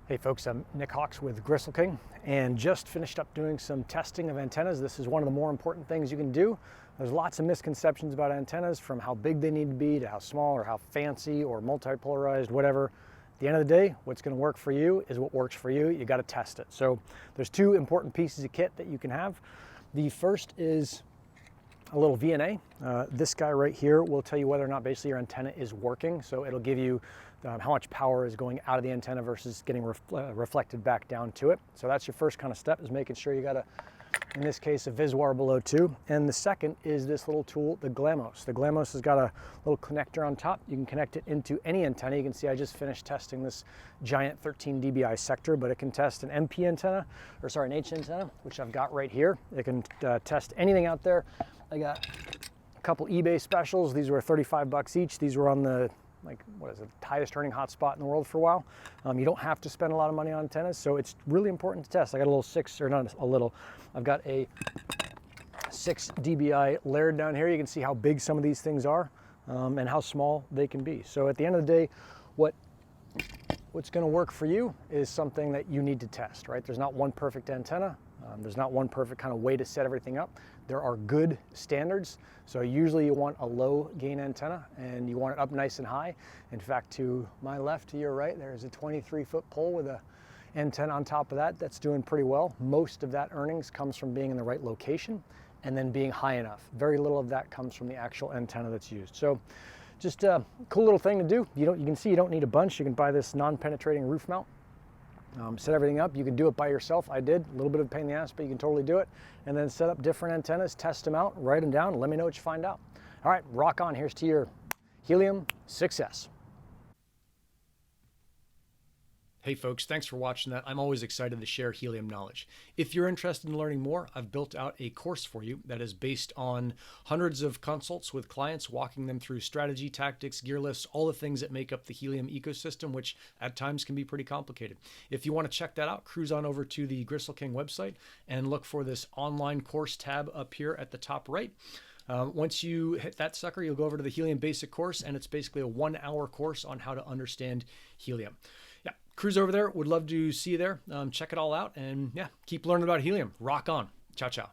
Hey folks, I'm Nick Hawks with Gristle King and just finished up doing some testing of antennas. This is one of the more important things you can do. There's lots of misconceptions about antennas, from how big they need to be to how small or how fancy or multipolarized, whatever. At the end of the day, what's going to work for you is what works for you. You got to test it. So there's two important pieces of kit that you can have. The first is a little VNA. This guy right here will tell you whether or not basically your antenna is working. So it'll give you how much power is going out of the antenna versus getting reflected back down to it. So that's your first kind of step, is making sure you got in this case, a VISWAR below 2. And the second is this little tool, the 𝗚𝗏𝗡. The 𝗚𝗏𝗡 has got a little connector on top. You can connect it into any antenna. You can see I just finished testing this giant 13 dBi sector, but it can test an MP antenna, or sorry, an H antenna, which I've got right here. It can test anything out there. I got a couple eBay specials. These were 35 bucks each. These were on the, what is it, highest earning hotspot in the world for a while. You don't have to spend a lot of money on antennas, so it's really important to test. I got a little I've got a 6 dBi layered down here. You can see how big some of these things are and how small they can be. So at the end of the day, what's going to work for you is something that you need to test, right? There's not one perfect antenna. There's not one perfect kind of way to set everything up. There are good standards. So usually you want a low gain antenna and you want it up nice and high. In fact, to my left, to your right, there's a 23-foot pole with a antenna on top of that that's doing pretty well. Most of that earnings comes from being in the right location and then being high enough. Very little of that comes from the actual antenna that's used. So just a cool little thing to do. You can see you don't need a bunch. You can buy this non-penetrating roof mount. Set everything up. You can do it by yourself. I did. A little bit of a pain in the ass, but you can totally do it. And then set up different antennas, test them out, write them down, and let me know what you find out. All right, rock on. Here's to your helium success. Hey folks, thanks for watching that. I'm always excited to share helium knowledge. If you're interested in learning more, I've built out a course for you that is based on hundreds of consults with clients, walking them through strategy, tactics, gear lifts, all the things that make up the helium ecosystem, which at times can be pretty complicated. If you want to check that out, cruise on over to the Gristle King website and look for this online course tab up here at the top right. Once you hit that sucker, you'll go over to the Helium Basic course, and it's basically a 1-hour course on how to understand helium. Yeah, cruise over there. Would love to see you there. Check it all out, and yeah, keep learning about helium. Rock on. Ciao, ciao.